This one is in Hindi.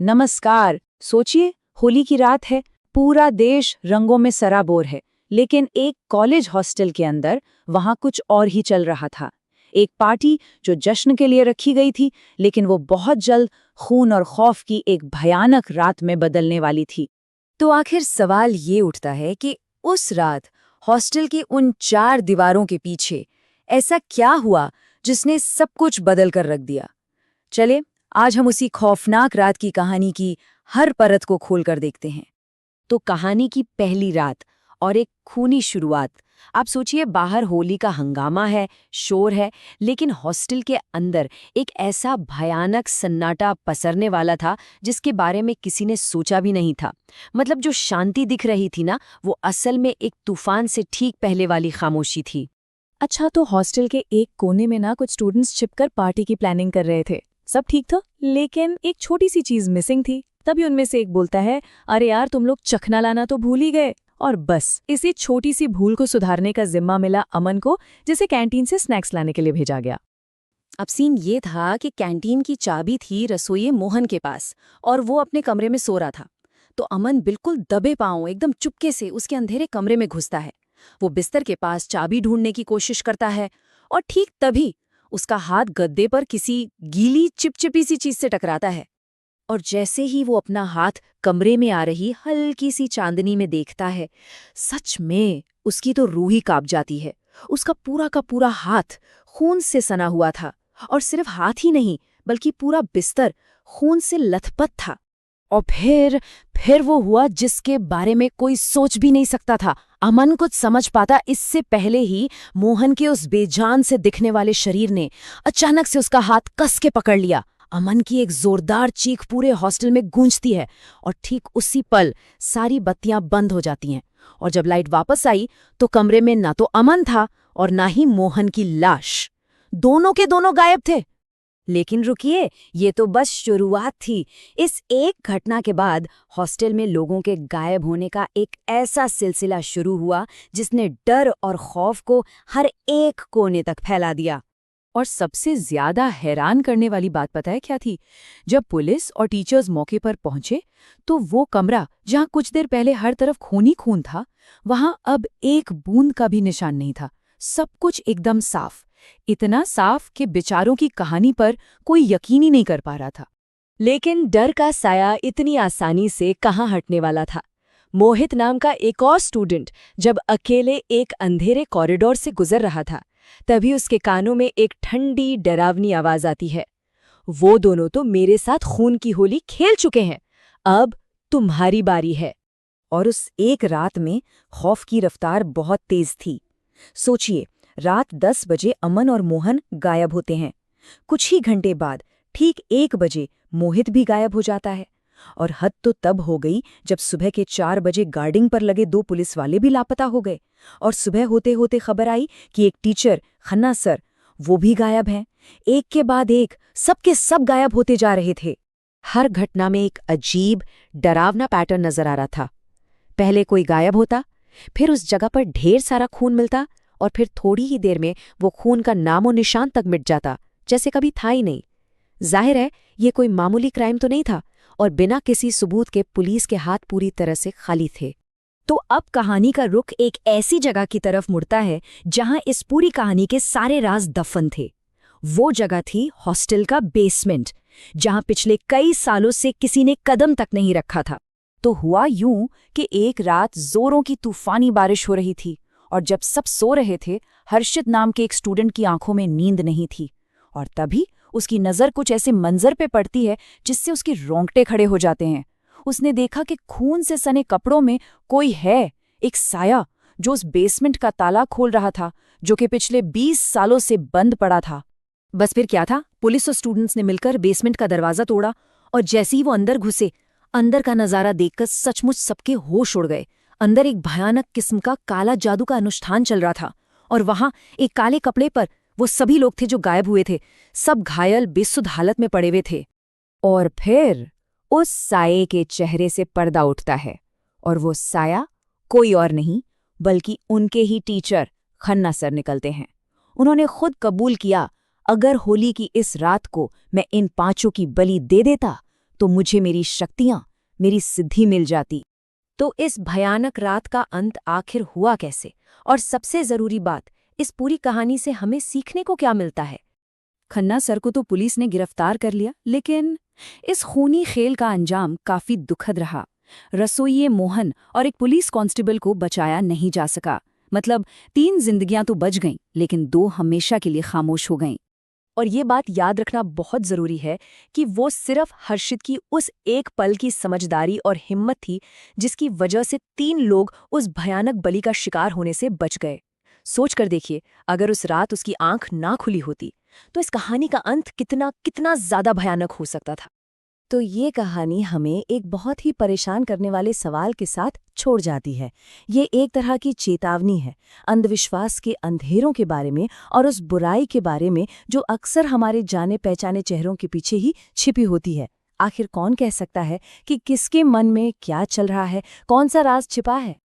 नमस्कार। सोचिए, होली की रात है, पूरा देश रंगों में सराबोर है, लेकिन एक कॉलेज हॉस्टल के अंदर वहां कुछ और ही चल रहा था। एक पार्टी जो जश्न के लिए रखी गई थी, लेकिन वो बहुत जल्द खून और खौफ की एक भयानक रात में बदलने वाली थी। तो आखिर सवाल ये उठता है कि उस रात हॉस्टल की उन 4 दीवारों के पीछे ऐसा क्या हुआ जिसने सब कुछ बदल कर रख दिया। चले, आज हम उसी खौफनाक रात की कहानी की हर परत को खोलकर देखते हैं। तो कहानी की पहली रात और एक खूनी शुरुआत। आप सोचिए, बाहर होली का हंगामा है, शोर है, लेकिन हॉस्टल के अंदर एक ऐसा भयानक सन्नाटा पसरने वाला था जिसके बारे में किसी ने सोचा भी नहीं था। मतलब जो शांति दिख रही थी ना, वो असल में एक तूफान से ठीक पहले वाली खामोशी थी। अच्छा, तो हॉस्टल के एक कोने में ना कुछ स्टूडेंट्स छिपकर पार्टी की प्लानिंग कर रहे थे। सब ठीक था, लेकिन एक छोटी सी चीज मिसिंग थी। तभी उनमें से एक बोलता है, अरे यार, तुम लोग चखना लाना तो भूल ही गए। और बस इसी छोटी सी भूल को सुधारने का जिम्मा मिला अमन को, जिसे कैंटीन से स्नैक्स लाने के लिए भेजा गया। अब सीन ये था कि कैंटीन की चाबी थी रसोई मोहन के पास और वो अपने कमरे में सो रहा था। तो अमन बिल्कुल दबे पांव एकदम चुपके से उसके अंधेरे कमरे में घुसता है। वो बिस्तर के पास चाबी ढूंढने की कोशिश करता है और ठीक तभी उसका हाथ गद्दे पर किसी गीली चिपचिपी सी चीज से टकराता है। और जैसे ही वो अपना हाथ कमरे में आ रही हल्की सी चांदनी में देखता है, सच में उसकी तो रूह ही कांप जाती है। उसका पूरा का पूरा हाथ खून से सना हुआ था, और सिर्फ हाथ ही नहीं बल्कि पूरा बिस्तर खून से लथपथ था। और फिर वो हुआ जिसके बारे में कोई सोच भी नहीं सकता था। अमन कुछ समझ पाता इससे पहले ही मोहन के उस बेजान से दिखने वाले शरीर ने अचानक से उसका हाथ कस के पकड़ लिया। अमन की एक जोरदार चीख पूरे हॉस्टल में गूंजती है और ठीक उसी पल सारी बत्तियां बंद हो जाती हैं। और जब लाइट वापस आई तो कमरे में ना तो अमन था और ना ही मोहन की लाश। दोनों के दोनों गायब थे। लेकिन रुकिए, ये तो बस शुरुआत थी। इस एक घटना के बाद हॉस्टल में लोगों के गायब होने का एक ऐसा सिलसिला शुरू हुआ जिसने डर और खौफ को हर एक कोने तक फैला दिया। और सबसे ज्यादा हैरान करने वाली बात पता है क्या थी? जब पुलिस और टीचर्स मौके पर पहुंचे तो वो कमरा जहां कुछ देर पहले हर तरफ खून ही खून था, वहां अब एक बूंद का भी निशान नहीं था। सब कुछ एकदम साफ, इतना साफ कि बेचारों की कहानी पर कोई यकीन ही नहीं कर पा रहा था। लेकिन डर का साया इतनी आसानी से कहाँ हटने वाला था। मोहित नाम का एक और स्टूडेंट जब अकेले एक अंधेरे कॉरिडोर से गुजर रहा था, तभी उसके कानों में एक ठंडी डरावनी आवाज आती है, वो दोनों तो मेरे साथ खून की होली खेल चुके हैं, अब तुम्हारी बारी है। और उस एक रात में खौफ की रफ्तार बहुत तेज थी। सोचिए, रात 10 बजे अमन और मोहन गायब होते हैं। कुछ ही घंटे बाद ठीक 1 बजे मोहित भी गायब हो जाता है। और हद तो तब हो गई जब सुबह के 4 बजे गार्डिंग पर लगे 2 पुलिस वाले भी लापता हो गए। और सुबह होते होते खबर आई कि एक टीचर खन्ना सर, वो भी गायब हैं। एक के बाद एक सबके सब गायब होते जा रहे थे। हर घटना में एक अजीब डरावना पैटर्न नजर आ रहा था। पहले कोई गायब होता, फिर उस जगह पर ढेर सारा खून मिलता, और फिर थोड़ी ही देर में वो खून का नामो निशान तक मिट जाता, जैसे कभी था ही नहीं। जाहिर है, ये कोई मामूली क्राइम तो नहीं था, और बिना किसी सबूत के पुलिस के हाथ पूरी तरह से खाली थे। तो अब कहानी का रुख एक ऐसी जगह की तरफ मुड़ता है जहां इस पूरी कहानी के सारे राज दफन थे। वो जगह थी हॉस्टल का बेसमेंट, जहां पिछले कई सालों से किसी ने कदम तक नहीं रखा था। तो हुआ यूं कि एक रात जोरों की तूफानी बारिश हो रही थी, और जब सब सो रहे थे, हर्षित नाम के एक स्टूडेंट की आंखों में नींद नहीं थी। और तभी उसकी नज़र कुछ ऐसे मंजर पे पड़ती है जिससे उसके रोंगटे खड़े हो जाते हैं। उसने देखा कि खून से सने कपड़ों में कोई है, एक साया, जो उस बेसमेंट का ताला खोल रहा था, जो कि पिछले 20 सालों से बंद पड़ा था। बस फिर क्या था, पुलिस और स्टूडेंट्स ने मिलकर बेसमेंट का दरवाजा तोड़ा, और जैसे ही वो अंदर घुसे, अंदर का नजारा देखकर सचमुच सबके होश उड़ गए। अंदर एक भयानक किस्म का काला जादू का अनुष्ठान चल रहा था, और वहां एक काले कपड़े पर वो सभी लोग थे जो गायब हुए थे, सब घायल बेसुध हालत में पड़े हुए थे। और फिर उस साये के चेहरे से पर्दा उठता है, और वो साया कोई और नहीं बल्कि उनके ही टीचर खन्ना सर निकलते हैं। उन्होंने खुद कबूल किया, अगर होली की इस रात को मैं इन 5 की बलि दे देता तो मुझे मेरी शक्तियां, मेरी सिद्धि मिल जाती। तो इस भयानक रात का अंत आखिर हुआ कैसे? और सबसे जरूरी बात, इस पूरी कहानी से हमें सीखने को क्या मिलता है? खन्ना सर को तो पुलिस ने गिरफ्तार कर लिया, लेकिन इस खूनी खेल का अंजाम काफी दुखद रहा। रसोइये मोहन और एक पुलिस कांस्टेबल को बचाया नहीं जा सका। मतलब 3 जिंदगियां तो बच गईं, लेकिन 2 हमेशा के लिए खामोश हो गईं। और ये बात याद रखना बहुत जरूरी है कि वो सिर्फ हर्षित की उस एक पल की समझदारी और हिम्मत थी जिसकी वजह से 3 लोग उस भयानक बलि का शिकार होने से बच गए। सोच कर देखिए, अगर उस रात उसकी आंख ना खुली होती तो इस कहानी का अंत कितना कितना ज्यादा भयानक हो सकता था। तो ये कहानी हमें एक बहुत ही परेशान करने वाले सवाल के साथ छोड़ जाती है। ये एक तरह की चेतावनी है, अंधविश्वास के अंधेरों के बारे में और उस बुराई के बारे में जो अक्सर हमारे जाने पहचाने चेहरों के पीछे ही छिपी होती है। आखिर कौन कह सकता है कि किसके मन में क्या चल रहा है, कौन सा राज छिपा है?